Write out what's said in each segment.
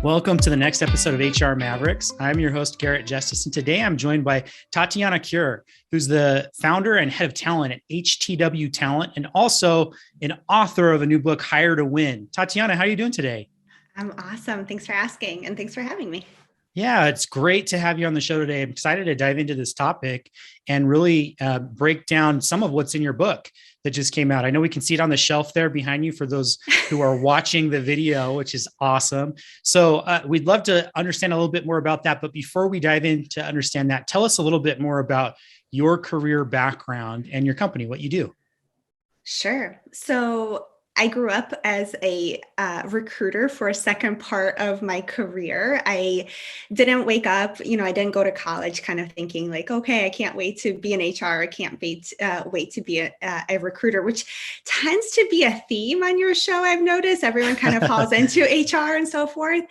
Welcome to the next episode of HR Mavericks. I'm your host, Garrett Justice, and today I'm joined by Tatiyana Cure, who's the founder and head of talent at HTW Talent, and also an author of a new book, Hire to Win. Tatiyana, how are you doing today? I'm awesome. Thanks for asking, and thanks for having me. Yeah, it's great to have you on the show today. I'm excited to dive into this topic and really break down some of what's in your book that just came out. I know we can see it on the shelf there behind you for those who are watching the video, which is awesome. So we'd love to understand a little bit more about that. But before we dive in to understand that, tell us a little bit more about your career background and your company, what you do. Sure. So I grew up as a recruiter for a second part of my career. I didn't wake up, I didn't go to college kind of thinking like, okay, I can't wait to be in HR. I can't wait to be a recruiter, which tends to be a theme on your show. I've noticed everyone kind of falls into HR and so forth.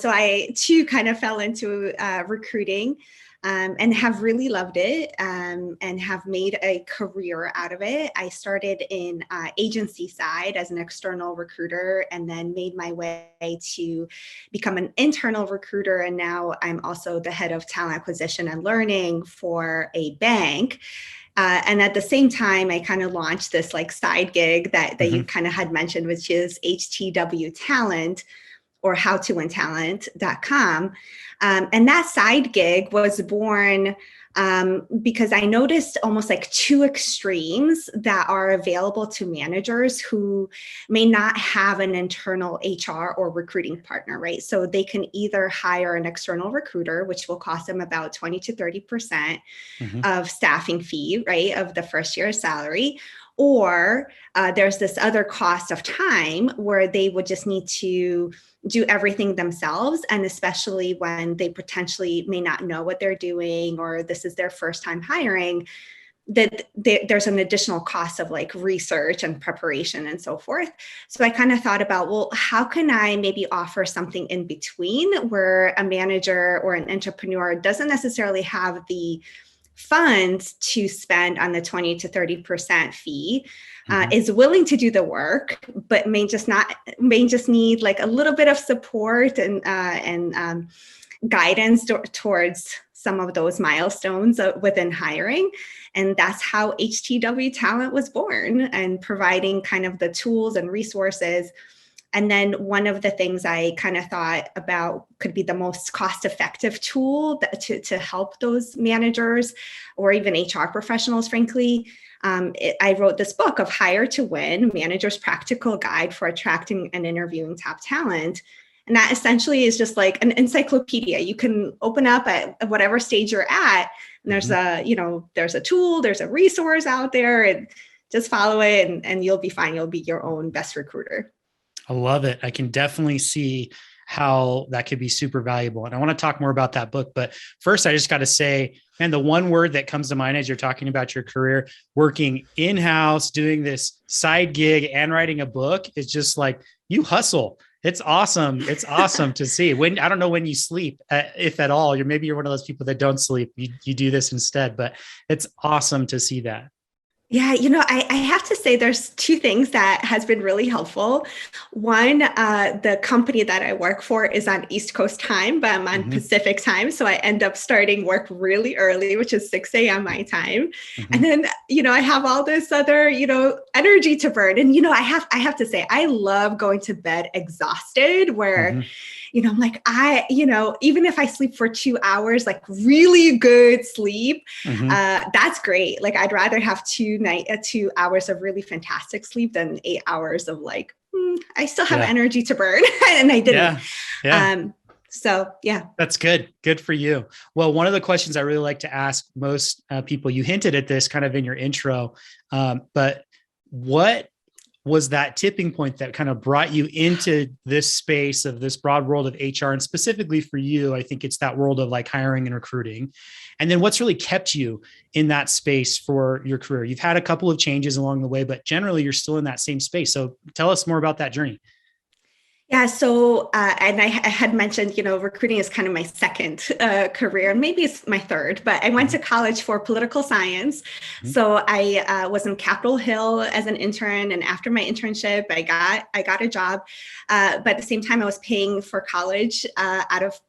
So I too kind of fell into recruiting. And have really loved it and have made a career out of it. I started in agency side as an external recruiter and then made my way to become an internal recruiter. And now I'm also the head of talent acquisition and learning for a bank. And at the same time, I kind of launched this like side gig that you kind of had mentioned, which is HTW Talent, or howtowintalent.com. And that side gig was born because I noticed almost like two extremes that are available to managers who may not have an internal HR or recruiting partner, right? So they can either hire an external recruiter, which will cost them about 20 to 30% of staffing fee, right, of the first year's salary. Or there's this other cost of time where they would just need to do everything themselves. And especially when they potentially may not know what they're doing, or this is their first time hiring, that there's an additional cost of like research and preparation and so forth. So I kind of thought about, well, how can I maybe offer something in between where a manager or an entrepreneur doesn't necessarily have the funds to spend on the 20 to 30% fee, is willing to do the work, but may just need like a little bit of support and guidance towards some of those milestones within hiring. And that's how HTW Talent was born, and providing kind of the tools and resources. And then one of the things I kind of thought about could be the most cost-effective tool to help those managers or even HR professionals, frankly. I wrote this book of Hire to Win, Manager's Practical Guide for Attracting and Interviewing Top Talent. And that essentially is just like an encyclopedia. You can open up at whatever stage you're at, and there's a tool, there's a resource out there, and just follow it and you'll be fine. You'll be your own best recruiter. I love it. I can definitely see how that could be super valuable. And I want to talk more about that book. But first, I just got to say, man, the one word that comes to mind as you're talking about your career, working in-house, doing this side gig and writing a book, is just like you hustle. It's awesome. It's awesome to see. I don't know when you sleep, if at all. You're one of those people that don't sleep. You do this instead, but it's awesome to see that. Yeah, I have to say there's two things that has been really helpful. One, the company that I work for is on East Coast time, but I'm on Pacific time. So I end up starting work really early, which is 6 a.m. my time. And then, I have all this other, energy to burn. And, I have to say, I love going to bed exhausted where, I'm like, even if I sleep for 2 hours, like really good sleep, that's great. Like I'd rather have 2 hours of really fantastic sleep than 8 hours of like, I still have energy to burn. And I didn't. So yeah. That's good. Good for you. Well, one of the questions I really like to ask most people, you hinted at this kind of in your intro, but what was that tipping point that kind of brought you into this space of this broad world of HR? And specifically for you, I think it's that world of like hiring and recruiting. And then what's really kept you in that space for your career? You've had a couple of changes along the way, but generally you're still in that same space. So tell us more about that journey. Yeah. So, and I had mentioned, recruiting is kind of my second career, and maybe it's my third, but I went to college for political science. Mhm. So I was in Capitol Hill as an intern. And after my internship, I got a job. But at the same time, I was paying for college out of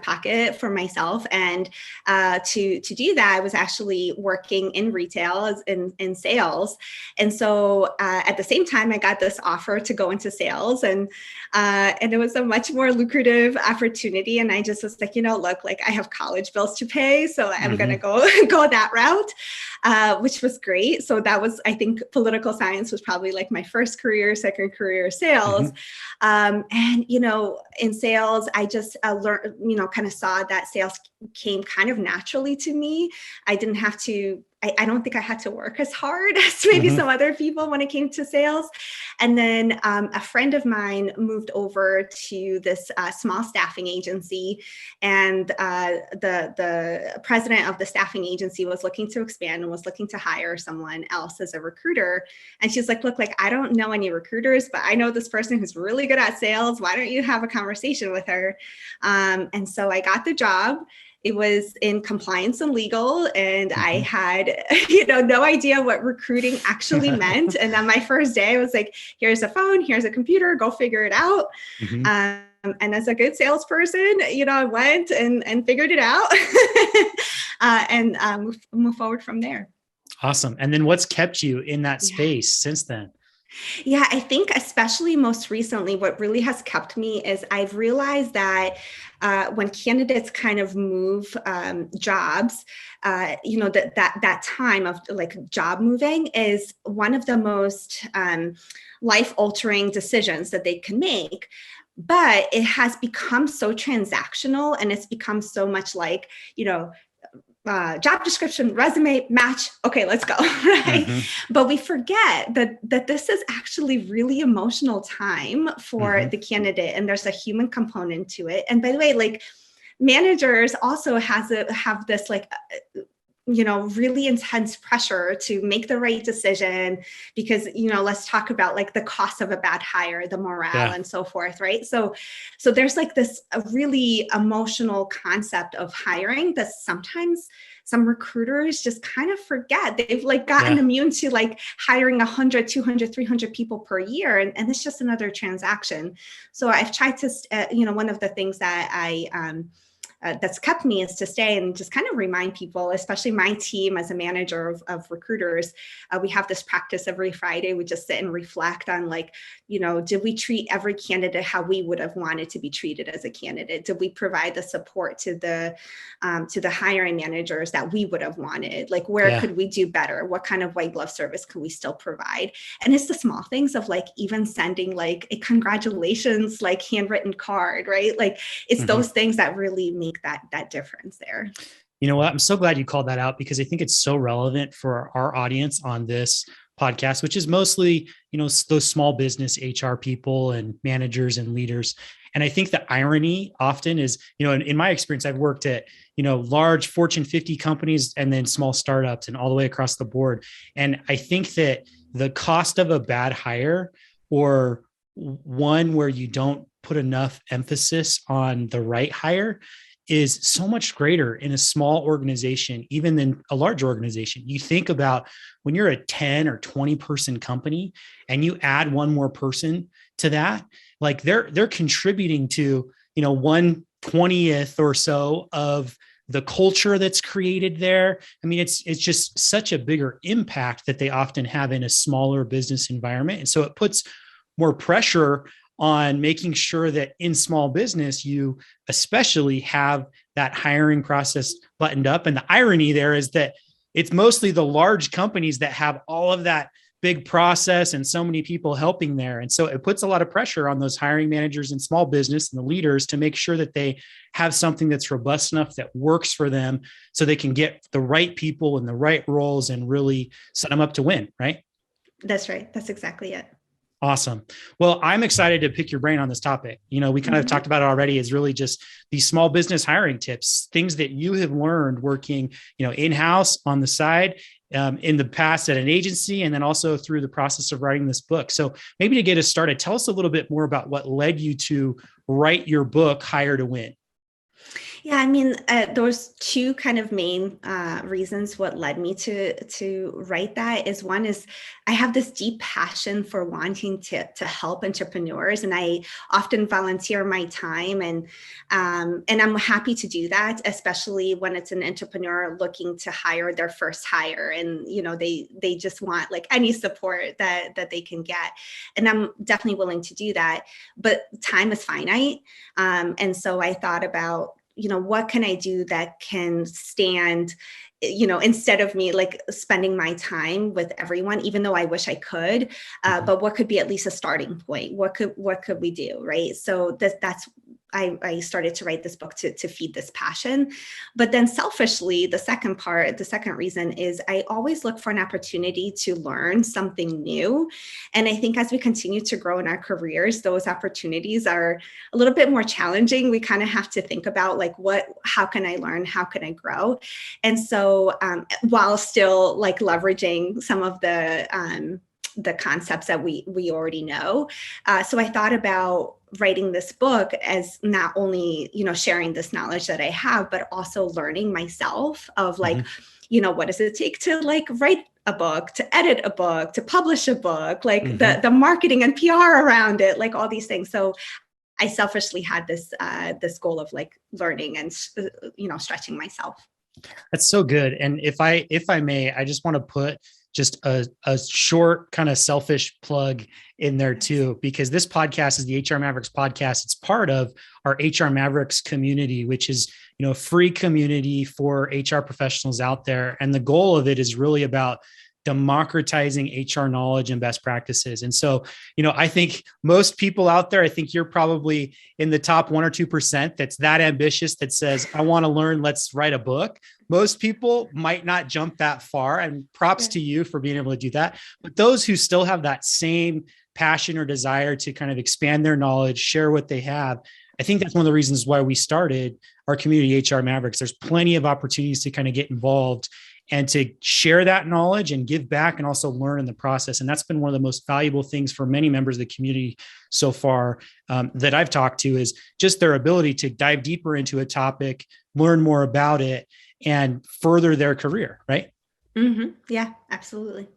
pocket for myself. And to do that, I was actually working in retail in sales. And so at the same time, I got this offer to go into sales, and it was a much more lucrative opportunity. And I just was like, look, like I have college bills to pay, so I'm gonna Mhm. go that route, which was great. So that was, I think, political science was probably like my first career, second career, sales. Mhm. And in sales, I just learned, kind of saw that sales came kind of naturally to me. I didn't have to. I don't think I had to work as hard as maybe Mhm. some other people when it came to sales. And then a friend of mine moved over to this small staffing agency, and the president of the staffing agency was looking to expand and was looking to hire someone else as a recruiter. And she's like, "Look, like I don't know any recruiters, but I know this person who's really good at sales. Why don't you have a conversation with her?" And so I got the job. It was in compliance and legal, and I Mhm. had no idea what recruiting actually meant. And on my first day, I was like, here's a phone, here's a computer, go figure it out. Mhm. And as a good salesperson, I went and figured it out, and move forward from there. Awesome. And then what's kept you in that Yeah. space since then? Yeah, I think especially most recently, what really has kept me is I've realized that when candidates kind of move jobs, that time of like job moving is one of the most life altering decisions that they can make. But it has become so transactional, and it's become so much like, job description, resume, match. Okay, let's go. Right. Mhm. But we forget that this is actually really emotional time for Mhm. the candidate, and there's a human component to it. And by the way, like managers also have this like really intense pressure to make the right decision, because let's talk about like the cost of a bad hire, the morale, Yeah. and so forth, right? So there's like this a really emotional concept of hiring that sometimes some recruiters just kind of forget. They've like gotten Yeah. immune to like hiring 100, 200, 300 people per year, and it's just another transaction. So I've tried to one of the things that that's kept me is to stay and just kind of remind people, especially my team as a manager of recruiters. We have this practice every Friday. We just sit and reflect on like, did we treat every candidate how we would have wanted to be treated as a candidate? Did we provide the support to the hiring managers that we would have wanted? Like, where Yeah. could we do better? What kind of white glove service could we still provide? And it's the small things of like even sending like a congratulations, like handwritten card, right? Like it's Mhm. those things that really make that difference there. You know what? I'm so glad you called that out because I think it's so relevant for our audience on this podcast, which is mostly, those small business HR people and managers and leaders. And I think the irony often is, in my experience, I've worked at, large Fortune 50 companies and then small startups and all the way across the board. And I think that the cost of a bad hire, or one where you don't put enough emphasis on the right hire, is so much greater in a small organization, even than a large organization. You think about when you're a 10 or 20 person company and you add one more person to that, like they're contributing to, 1/20th or so of the culture that's created there. I mean, it's just such a bigger impact that they often have in a smaller business environment. And so it puts more pressure on making sure that in small business, you especially have that hiring process buttoned up. And the irony there is that it's mostly the large companies that have all of that big process and so many people helping there. And so it puts a lot of pressure on those hiring managers in small business and the leaders to make sure that they have something that's robust enough that works for them so they can get the right people in the right roles and really set them up to win, right? That's right. That's exactly it. Awesome. Well, I'm excited to pick your brain on this topic. We kind of Mhm. talked about it already, is really just these small business hiring tips, things that you have learned working, in-house on the side, in the past at an agency, and then also through the process of writing this book. So maybe to get us started, tell us a little bit more about what led you to write your book, Hire to Win. Yeah, I mean, those two kind of main reasons what led me to write that is, one is I have this deep passion for wanting to help entrepreneurs, and I often volunteer my time, and I'm happy to do that, especially when it's an entrepreneur looking to hire their first hire, and they just want like any support that they can get, and I'm definitely willing to do that. But time is finite, and so I thought about, what can I do that can stand, instead of me like spending my time with everyone, even though I wish I could, but what could be at least a starting point? What could we do? Right. So that's I started to write this book to feed this passion. But then selfishly, the second reason is I always look for an opportunity to learn something new. And I think as we continue to grow in our careers, those opportunities are a little bit more challenging. We kind of have to think about like, how can I learn? How can I grow? And so while still like leveraging some of the concepts that we already know. So I thought about writing this book as not only, sharing this knowledge that I have, but also learning myself of like, what does it take to like write a book, to edit a book, to publish a book, like the marketing and PR around it, like all these things. So I selfishly had this goal of like learning and, stretching myself. That's so good. And if I may, I just want to put just a short kind of selfish plug in there too, because this podcast is the HR Mavericks podcast. It's part of our HR Mavericks community, which is, a free community for HR professionals out there. And the goal of it is really about democratizing HR knowledge and best practices. And so, I think most people out there, I think you're probably in the top 1 or 2% that's that ambitious that says, I want to learn, let's write a book. Most people might not jump that far, and props to you for being able to do that. But those who still have that same passion or desire to kind of expand their knowledge, share what they have, I think that's one of the reasons why we started our community, HR Mavericks. There's plenty of opportunities to kind of get involved and to share that knowledge and give back and also learn in the process. And that's been one of the most valuable things for many members of the community so far that I've talked to, is just their ability to dive deeper into a topic, learn more about it, and further their career, right? Yeah, absolutely.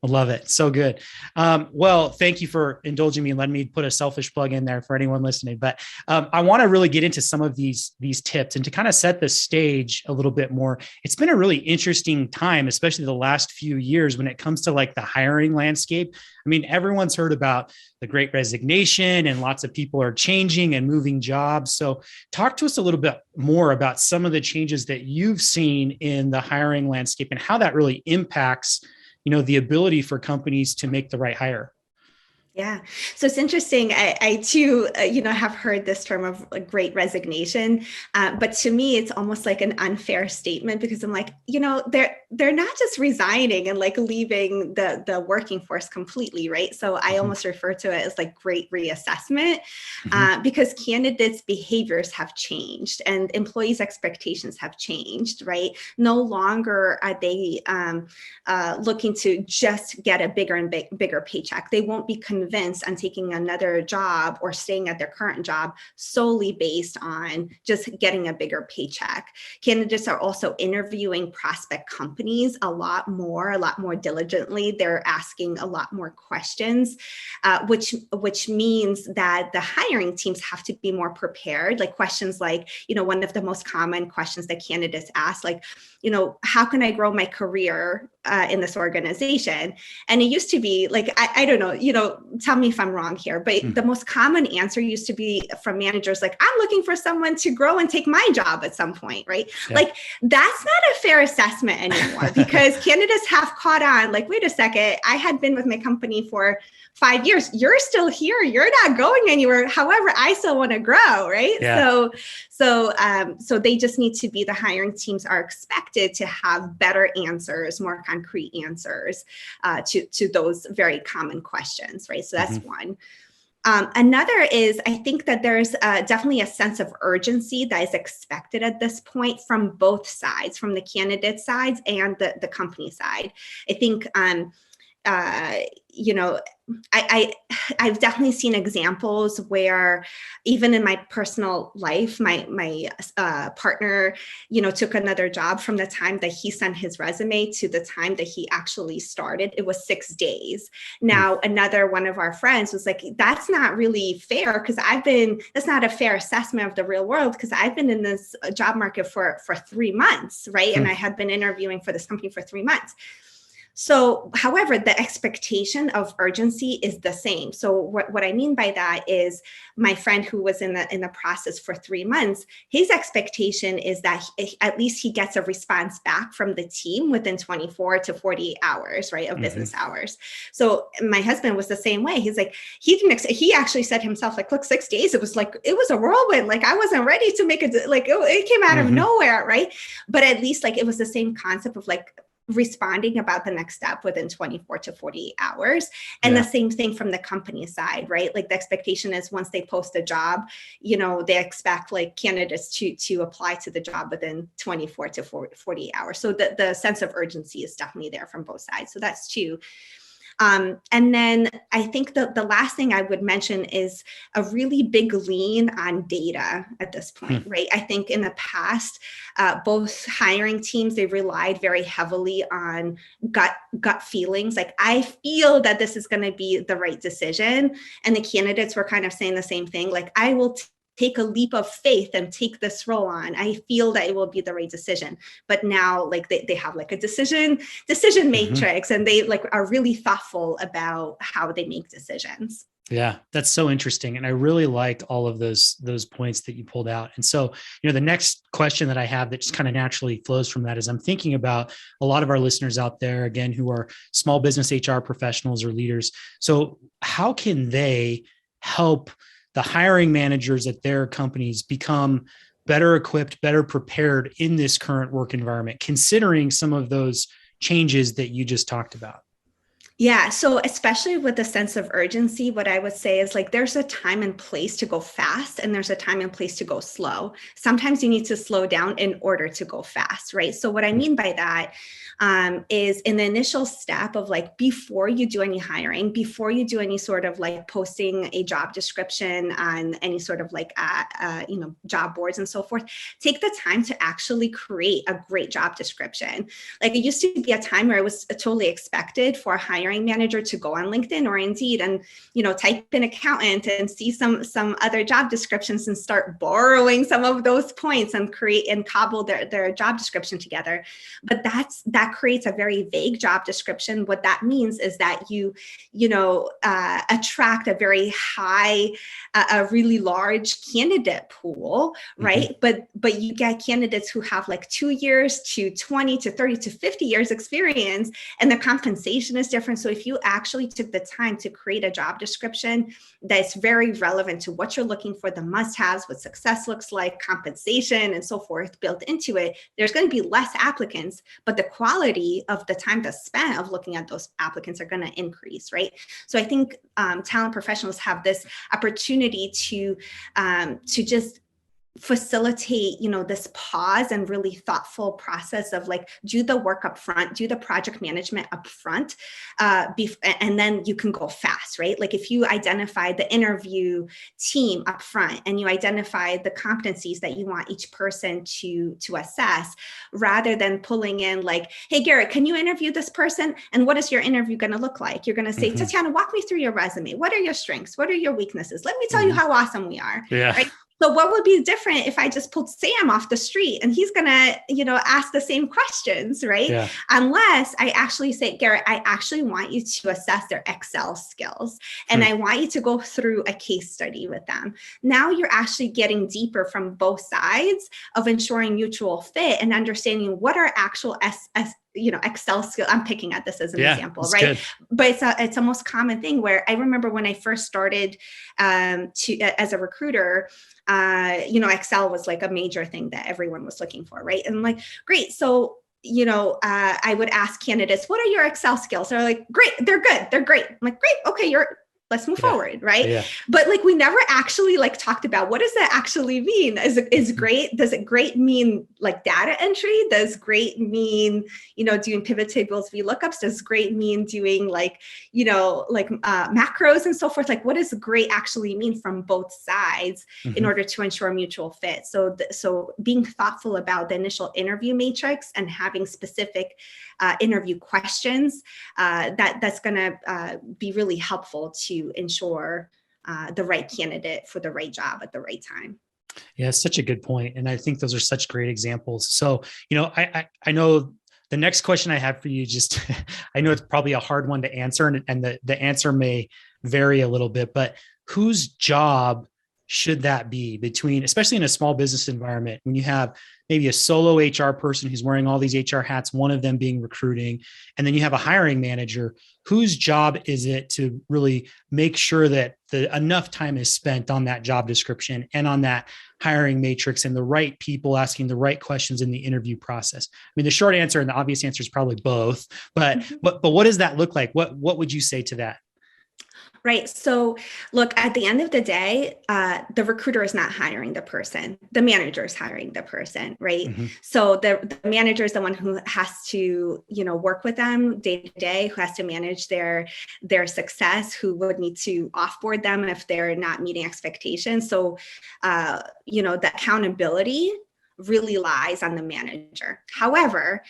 I love it. So good. Well, thank you for indulging me and letting me put a selfish plug in there for anyone listening. But I want to really get into some of these tips and to kind of set the stage a little bit more. It's been a really interesting time, especially the last few years when it comes to like the hiring landscape. I mean, everyone's heard about the Great Resignation and lots of people are changing and moving jobs. So talk to us a little bit more about some of the changes that you've seen in the hiring landscape and how that really impacts the ability for companies to make the right hire. Yeah. So it's interesting. I too, have heard this term of a Great Resignation, but to me, it's almost like an unfair statement, because I'm like, they're not just resigning and like leaving the working force completely, right? So I almost refer to it as like great reassessment, because candidates' behaviors have changed and employees' expectations have changed, right? No longer are they looking to just get a bigger and bigger paycheck. They won't be convinced on taking another job or staying at their current job solely based on just getting a bigger paycheck. Candidates are also interviewing prospect companies a lot more diligently. They're asking a lot more questions, which means that the hiring teams have to be more prepared. Like questions like, one of the most common questions that candidates ask, like, how can I grow my career in this organization? And it used to be like, I don't know, tell me if I'm wrong here, but the most common answer used to be from managers, like, I'm looking for someone to grow and take my job at some point, right? Yeah. Like, that's not a fair assessment anymore, because candidates have caught on, like, wait a second, I had been with my company for 5 years. You're still here. You're not going anywhere. However, I still want to grow, right? Yeah. So they just need to be, the hiring teams are expected to have better answers, more concrete answers to those very common questions, right? So that's one. Another is, I think that there's definitely a sense of urgency that is expected at this point from both sides, from the candidate sides and the company side. I think, you know, I've definitely seen examples where even in my personal life, my partner, took another job. From the time that he sent his resume to the time that he actually started, it was 6 days. Now, another one of our friends was like, that's not really fair, because that's not a fair assessment of the real world, because I've been in this job market for 3 months, right? And I had been interviewing for this company for 3 months. So, however, the expectation of urgency is the same. So what I mean by that is, my friend who was in the process for 3 months, his expectation is that at least he gets a response back from the team within 24 to 48 hours, right, of business hours. So my husband was the same way. He's like, he actually said himself, like, look, 6 days, it was a whirlwind. Like, I wasn't ready to make it came out of nowhere, right? But at least, like, it was the same concept of, like, responding about the next step within 24 to 48 hours. And the same thing from the company side, right? Like, the expectation is, once they post a job, they expect, like, candidates to apply to the job within 24 to 48 hours. So the sense of urgency is definitely there from both sides. So that's two. And then I think the last thing I would mention is a really big lean on data at this point, right? I think in the past, both hiring teams, they relied very heavily on gut feelings. Like, I feel that this is going to be the right decision. And the candidates were kind of saying the same thing. Like, I will take a leap of faith and take this role on. I feel that it will be the right decision. But now, like, they have, like, a decision matrix, and they, like, are really thoughtful about how they make decisions. Yeah, that's so interesting. And I really liked all of those points that you pulled out. And so, the next question that I have that just kind of naturally flows from that is, I'm thinking about a lot of our listeners out there, again, who are small business HR professionals or leaders. So how can they help the hiring managers at their companies become better equipped, better prepared in this current work environment, considering some of those changes that you just talked about? Yeah. So especially with the sense of urgency, what I would say is, like, there's a time and place to go fast, and there's a time and place to go slow. Sometimes you need to slow down in order to go fast, right? So what I mean by that is, in the initial step of, like, before you do any hiring, before you do any sort of, like, posting a job description on any sort of, like, job boards and so forth, take the time to actually create a great job description. Like, it used to be a time where it was totally expected for a hiring manager to go on LinkedIn or Indeed and, type in accountant and see some other job descriptions and start borrowing some of those points and create and cobble their job description together. But that creates a very vague job description. What that means is that you attract a very high, a really large candidate pool, right? But you get candidates who have, like, 2 years to 20 to 30 to 50 years experience, and the compensation is different. So if you actually took the time to create a job description that's very relevant to what you're looking for, the must-haves, what success looks like, compensation, and so forth built into it, there's going to be less applicants, but the quality of the time that's spent of looking at those applicants are going to increase, right? So I think talent professionals have this opportunity to just facilitate, this pause and really thoughtful process of, like, do the work up front, do the project management up front, and then you can go fast, right? Like, if you identify the interview team up front and you identify the competencies that you want each person to assess, rather than pulling in, like, hey, Garrett, can you interview this person? And what is your interview going to look like? You're going to say, Tatiyana, walk me through your resume. What are your strengths? What are your weaknesses? Let me tell you how awesome we are. Yeah. Right? So what would be different if I just pulled Sam off the street and he's going to, ask the same questions, right? Yeah. Unless I actually say, Garrett, I actually want you to assess their Excel skills, and I want you to go through a case study with them. Now you're actually getting deeper from both sides of ensuring mutual fit and understanding what are actual Excel skill. I'm picking at this as an example, right? Good. But it's a most common thing where I remember when I first started as a recruiter, Excel was, like, a major thing that everyone was looking for, right? And I'm like, great. So, I would ask candidates, what are your Excel skills? They're like, great, they're good, they're great. I'm like, great, okay, you're let's move Yeah. forward. Right. Yeah. But like, we never actually like talked about what does that actually mean? Is great. Does it great mean like data entry? Does great mean, doing pivot tables, VLOOKUPs? Does great mean doing like, macros and so forth? Like, what does great actually mean from both sides in order to ensure mutual fit? So being thoughtful about the initial interview matrix and having specific interview questions, that's going to be really helpful to ensure the right candidate for the right job at the right time. Yeah, it's such a good point. And I think those are such great examples. So, I know the next question I have for you, just, I know it's probably a hard one to answer, and the answer may vary a little bit, but whose job should that be between, especially in a small business environment, when you have maybe a solo HR person who's wearing all these HR hats, one of them being recruiting, and then you have a hiring manager, whose job is it to really make sure that enough time is spent on that job description and on that hiring matrix and the right people asking the right questions in the interview process? I mean, the short answer and the obvious answer is probably both, but what does that look like? What would you say to that? Right. So look, at the end of the day, the recruiter is not hiring the person. The manager is hiring the person, right? So the manager is the one who has to, work with them day to day, who has to manage their success, who would need to offboard them if they're not meeting expectations. So, the accountability really lies on the manager. However,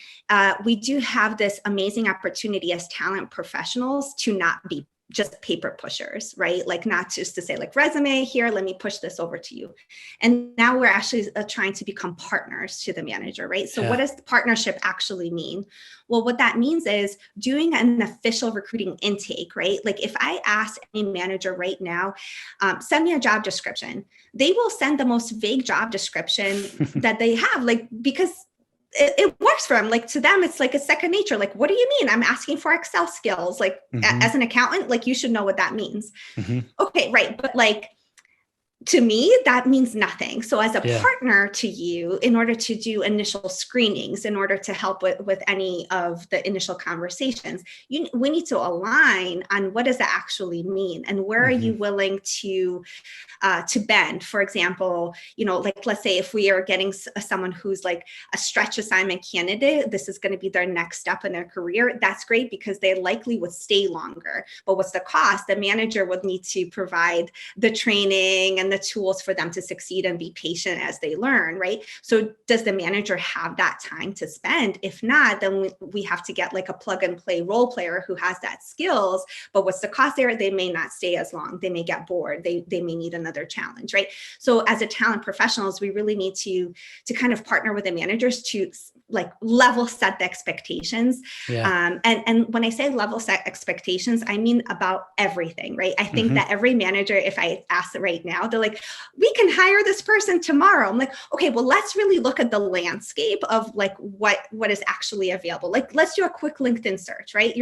we do have this amazing opportunity as talent professionals to not be just paper pushers, right? Like, not just to say like, resume here, let me push this over to you. And now we're actually trying to become partners to the manager, right? So what does the partnership actually mean? Well, what that means is doing an official recruiting intake, right? Like, if I ask any manager right now, send me a job description, they will send the most vague job description that they have, like, because it works for them. Like, to them, it's like a second nature. Like, what do you mean? I'm asking for Excel skills. Like, as an accountant, like, you should know what that means. Okay, right. But like, to me, that means nothing. So as a partner to you, in order to do initial screenings, in order to help with any of the initial conversations, we need to align on what does that actually mean, and where are you willing to bend. For example, like, let's say if we are getting someone who's like a stretch assignment candidate, this is going to be their next step in their career. That's great because they likely would stay longer. But what's the cost? The manager would need to provide the training and the tools for them to succeed and be patient as they learn, right? So does the manager have that time to spend? If not, then we have to get like a plug and play role player who has that skills. But what's the cost there? They may not stay as long. They may get bored. They may need another challenge, right? So as a talent professionals, we really need to kind of partner with the managers to like level set the expectations. And when I say level set expectations, I mean about everything, right? I think that every manager, if I ask it right now, they're like, we can hire this person tomorrow. I'm like, okay, well, let's really look at the landscape of like what is actually available. Like, let's do a quick LinkedIn search, right?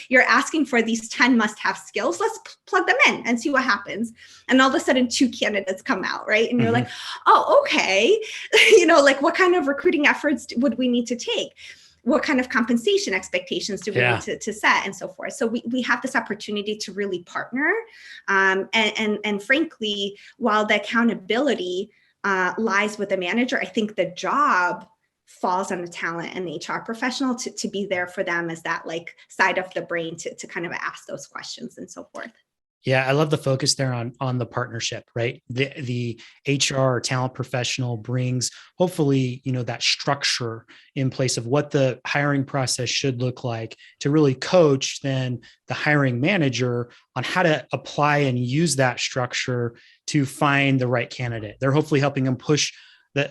You're asking for these 10 must-have skills. Let's plug them in and see what happens. And all of a sudden 2 candidates come out, right? And you're like, oh, okay. Like, what kind of recruiting efforts would we need to take? What kind of compensation expectations do we need to set, and so forth? So we have this opportunity to really partner. And frankly, while the accountability lies with the manager, I think the job falls on the talent and the HR professional to be there for them as that like side of the brain to kind of ask those questions and so forth. Yeah, I love the focus there on the partnership, right? The HR or talent professional brings hopefully, that structure in place of what the hiring process should look like to really coach then the hiring manager on how to apply and use that structure to find the right candidate. They're hopefully helping them push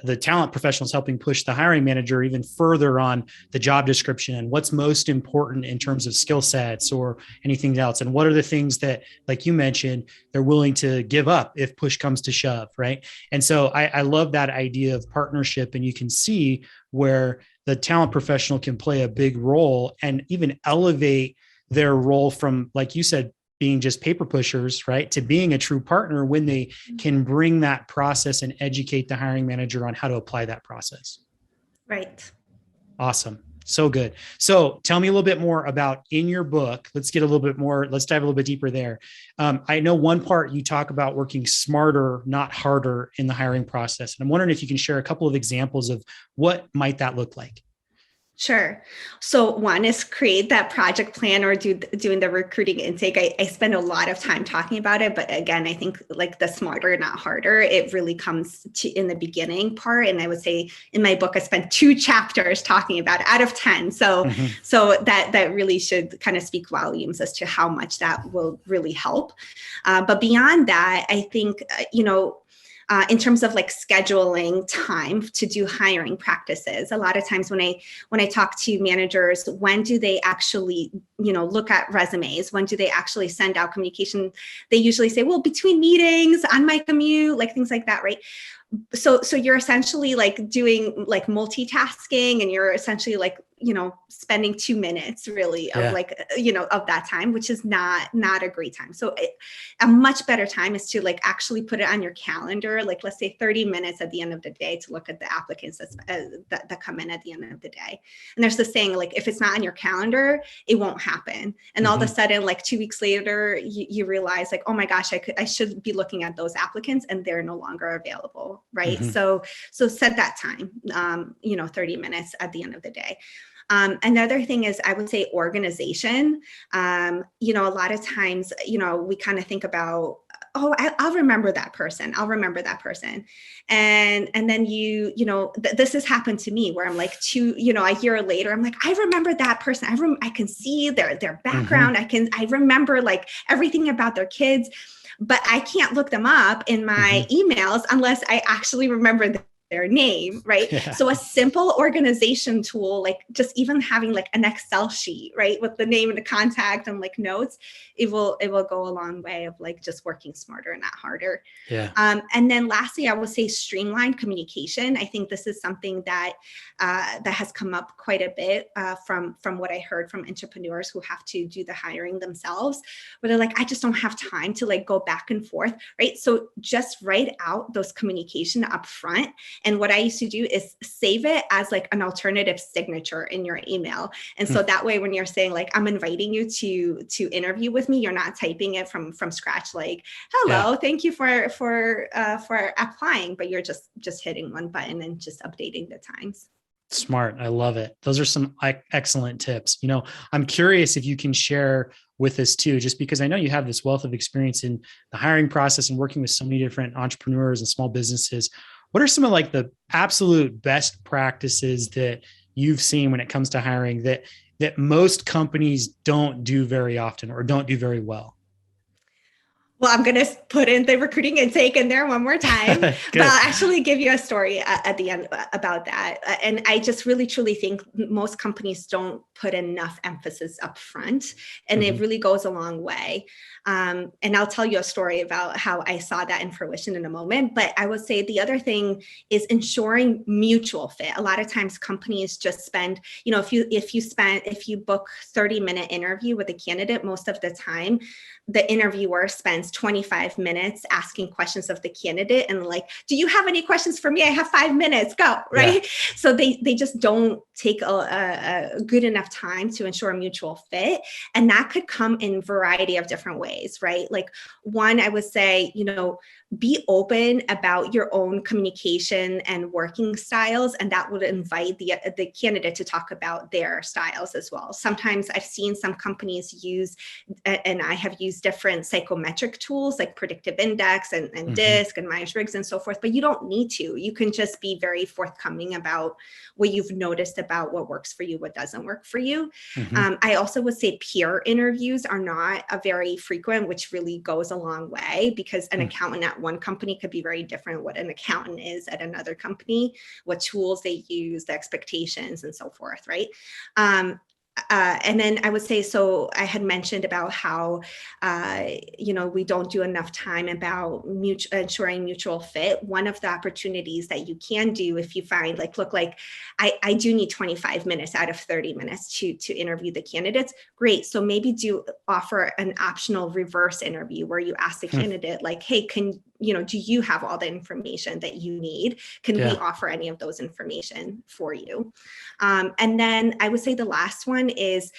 the talent professionals, helping push the hiring manager even further on the job description and what's most important in terms of skill sets or anything else. And what are the things that, like you mentioned, they're willing to give up if push comes to shove, right? And so I love that idea of partnership, and you can see where the talent professional can play a big role and even elevate their role from, like you said, being just paper pushers, right, to being a true partner when they can bring that process and educate the hiring manager on how to apply that process. Right. Awesome. So good. So tell me a little bit more about in your book. Let's get a little bit more, let's dive a little bit deeper there. I know one part you talk about working smarter, not harder in the hiring process. And I'm wondering if you can share a couple of examples of what might that look like. Sure. So one is create that project plan or doing the recruiting intake. I spend a lot of time talking about it, but again, I think like the smarter, not harder, it really comes to in the beginning part. And I would say in my book, I spent 2 chapters talking about it out of 10. So, so that really should kind of speak volumes as to how much that will really help. But beyond that, I think, in terms of like scheduling time to do hiring practices, a lot of times when I talk to managers, when do they actually look at resumes, when do they actually send out communication, they usually say, well, between meetings, on my commute, like things like that, right? So you're essentially like doing like multitasking, and you're essentially like spending 2 minutes really of like of that time, which is not a great time. So a much better time is to like actually put it on your calendar, like let's say 30 minutes at the end of the day to look at the applicants that come in at the end of the day. And there's this saying, like, if it's not on your calendar, it won't happen. And all of a sudden, like 2 weeks later, you realize like, oh my gosh, I should be looking at those applicants, and they're no longer available, right? So set that time, 30 minutes at the end of the day. Another thing is, I would say organization. A lot of times, we kind of think about, oh, I'll remember that person. I'll remember that person. And then this has happened to me where I'm like a year later, I'm like, I remember that person. I can see their background. I remember like everything about their kids, but I can't look them up in my emails unless I actually remember their name, right? Yeah. So a simple organization tool, like just even having like an Excel sheet, right, with the name and the contact and like notes, it will go a long way of like just working smarter, not harder. Yeah. And then lastly, I would say streamlined communication. I think this is something that has come up quite a bit from what I heard from entrepreneurs who have to do the hiring themselves, where they're like, I just don't have time to like go back and forth, right? So just write out those communication up front. And what I used to do is save it as like an alternative signature in your email. And so that way, when you're saying like, I'm inviting you to interview with me, you're not typing it from scratch, like, hello, thank you for applying, but you're just hitting one button and just updating the times. Smart. I love it. Those are some excellent tips. I'm curious if you can share with us too, just because I know you have this wealth of experience in the hiring process and working with so many different entrepreneurs and small businesses. What are some of like the absolute best practices that you've seen when it comes to hiring that most companies don't do very often or don't do very well? Well, I'm going to put in the recruiting intake in there one more time, but I'll actually give you a story at the end about that. And I just really, truly think most companies don't put enough emphasis up front, and it really goes a long way. And I'll tell you a story about how I saw that in fruition in a moment. But I would say the other thing is ensuring mutual fit. A lot of times companies just spend, if you book 30-minute interview with a candidate, most of the time, the interviewer spends 25 minutes asking questions of the candidate and like, do you have any questions for me? I have 5 minutes, go, right? Yeah. So they just don't take a good enough time to ensure a mutual fit. And that could come in a variety of different ways, right? Like one, I would say, be open about your own communication and working styles. And that would invite the candidate to talk about their styles as well. Sometimes I've seen some companies use, and I have used different psychometric tools like predictive index and DISC and Myers-Briggs and so forth, but you don't need to. You can just be very forthcoming about what you've noticed about what works for you, what doesn't work for you. I also would say peer interviews are not a very frequent, which really goes a long way, because an accountant at one company could be very different what an accountant is at another company, what tools they use, the expectations and so forth, right? And then I would say, so I had mentioned about how, we don't do enough time about ensuring mutual fit. One of the opportunities that you can do if you find I do need 25 minutes out of 30 minutes to interview the candidates. Great. So maybe do offer an optional reverse interview where you ask the candidate like, hey, can do you have all the information that you need? Can we Yeah. offer any of those information for you? And then I would say the last one is,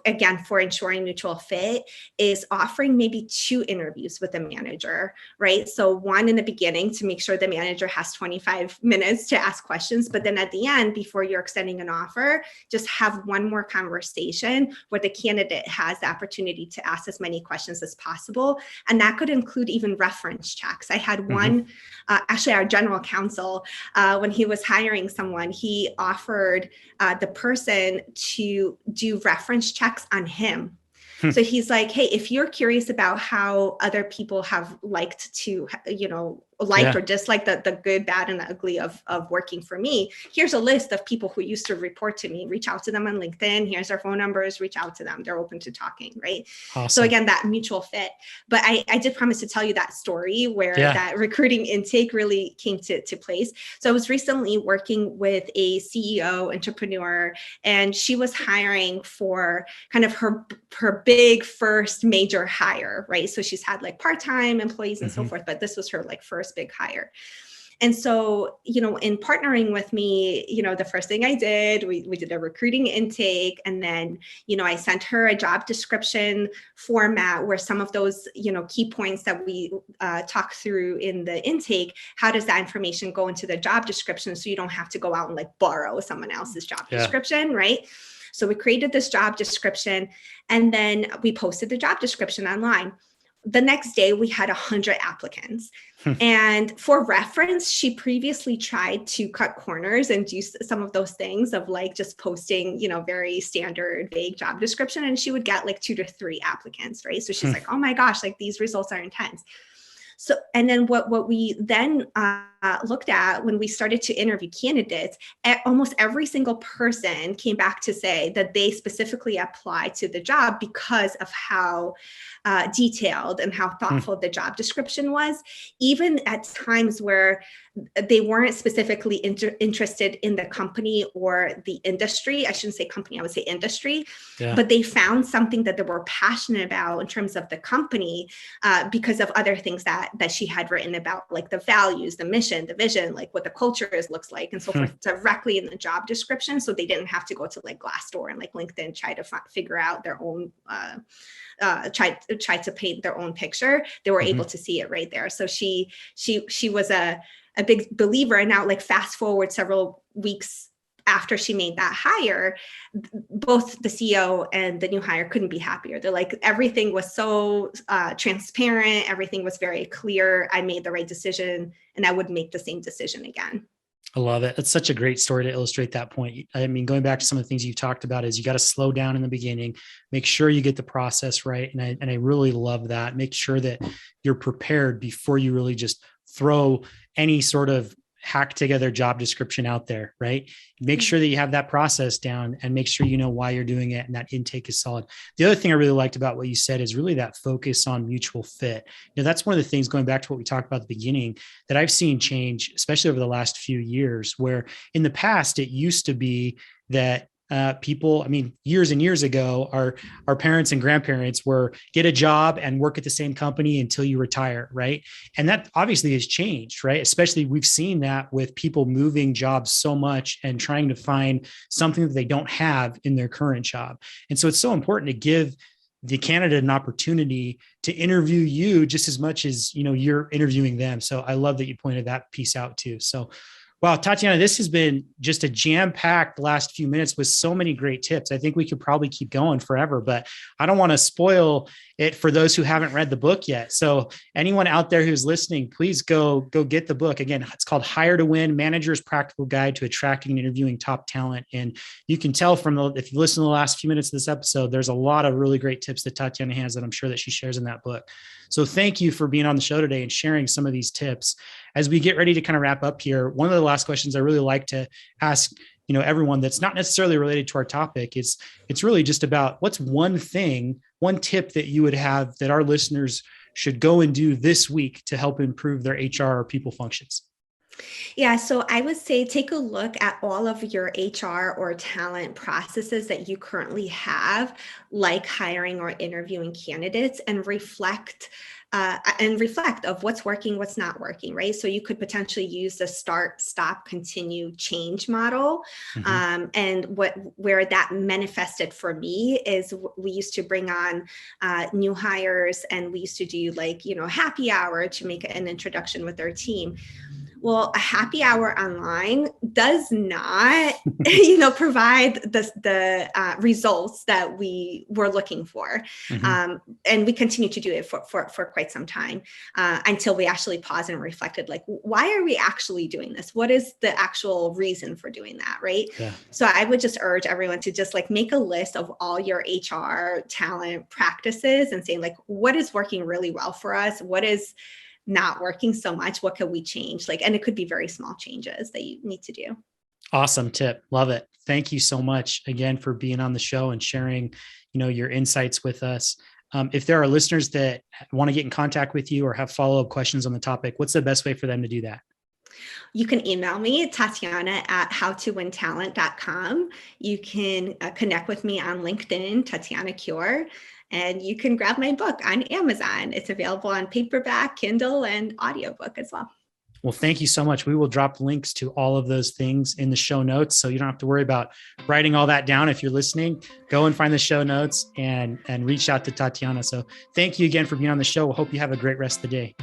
again, for ensuring mutual fit, is offering maybe 2 interviews with the manager, right? So one in the beginning to make sure the manager has 25 minutes to ask questions, but then at the end, before you're extending an offer, just have one more conversation where the candidate has the opportunity to ask as many questions as possible. And that could include even reference checks. I had one, actually our general counsel, when he was hiring someone, he offered the person to do reference checks on him. So he's like, hey, if you're curious about how other people have liked to, or disliked the good, bad, and the ugly of working for me, here's a list of people who used to report to me. Reach out to them on LinkedIn. Here's their phone numbers. Reach out to them. They're open to talking, right? Awesome. So again, that mutual fit. But I did promise to tell you that story where that recruiting intake really came to place. So I was recently working with a CEO entrepreneur, and she was hiring for kind of her big first major hire, right? So she's had like part-time employees and so forth, but this was her like first big hire. And so, in partnering with me, the first thing I did, we did a recruiting intake, and then, I sent her a job description format where some of those, key points that we talked through in the intake, how does that information go into the job description so you don't have to go out and like borrow someone else's job description, right? So we created this job description, and then we posted the job description online. The next day we had 100 applicants. And for reference, she previously tried to cut corners and do some of those things of like just posting, very standard vague job description. And she would get like 2 to 3 applicants, right? So she's like, oh my gosh, like these results are intense. So, and then what we then looked at when we started to interview candidates, almost every single person came back to say that they specifically applied to the job because of how detailed and how thoughtful the job description was, even at times where they weren't specifically interested in the company or the industry. I shouldn't say company, I would say industry, but they found something that they were passionate about in terms of the company because of other things that she had written about, like the values, the mission, the vision, like what the culture looks like and so forth, directly in the job description. So they didn't have to go to like Glassdoor and like LinkedIn, try to figure out their own try to paint their own picture. They were able to see it right there. So she was a big believer. And now, like, fast forward several weeks after she made that hire, both the CEO and the new hire couldn't be happier. They're like, everything was so transparent. Everything was very clear. I made the right decision, and I would make the same decision again. I love it. It's such a great story to illustrate that point. I mean, going back to some of the things you talked about is you got to slow down in the beginning, make sure you get the process right. And I really love that. Make sure that you're prepared before you really just throw any sort of hack together job description out there, right? Make sure that you have that process down and make sure you know why you're doing it and that intake is solid. The other thing I really liked about what you said is really that focus on mutual fit. That's one of the things, going back to what we talked about at the beginning, that I've seen change, especially over the last few years, where in the past it used to be that people, I mean, years and years ago, our parents and grandparents were get a job and work at the same company until you retire, right? And that obviously has changed, right? Especially we've seen that with people moving jobs so much and trying to find something that they don't have in their current job. And so it's so important to give the candidate an opportunity to interview you just as much as, you're interviewing them. So I love that you pointed that piece out too. So wow, Tatiyana, this has been just a jam-packed last few minutes with so many great tips. I think we could probably keep going forever, but I don't want to spoil it for those who haven't read the book yet. So anyone out there who's listening, please go get the book. Again, it's called Hire to Win, Manager's Practical Guide to Attracting and Interviewing Top Talent. And you can tell if you listen to the last few minutes of this episode, there's a lot of really great tips that Tatiyana has that I'm sure that she shares in that book. So thank you for being on the show today and sharing some of these tips. As we get ready to kind of wrap up here, one of the last questions I really like to ask, everyone that's not necessarily related to our topic, it's really just about what's one tip that you would have that our listeners should go and do this week to help improve their HR or people functions. Yeah, so I would say take a look at all of your HR or talent processes that you currently have, like hiring or interviewing candidates, and reflect of what's working, what's not working, right? So you could potentially use the start, stop, continue, change model. Mm-hmm. And where that manifested for me is we used to bring on new hires, and we used to do like, happy hour to make an introduction with their team. Well, a happy hour online does not, provide the results that we were looking for. Mm-hmm. And we continue to do it for quite some time, until we actually paused and reflected, like, why are we actually doing this? What is the actual reason for doing that, right? Yeah. So I would just urge everyone to just like make a list of all your HR talent practices and saying, like, what is working really well for us? What is not working so much? What can we change? Like, and it could be very small changes that you need to do. Awesome tip. Love it. Thank you so much again for being on the show and sharing, your insights with us. If there are listeners that want to get in contact with you or have follow-up questions on the topic, what's the best way for them to do that? You can email me, Tatiyana at howtowintalent.com. You can connect with me on LinkedIn, Tatiyana Cure, and you can grab my book on Amazon. It's available on paperback, Kindle, and audiobook as well. Well, thank you so much. We will drop links to all of those things in the show notes, so you don't have to worry about writing all that down. If you're listening, go and find the show notes and reach out to Tatiyana. So thank you again for being on the show. Hope you have a great rest of the day.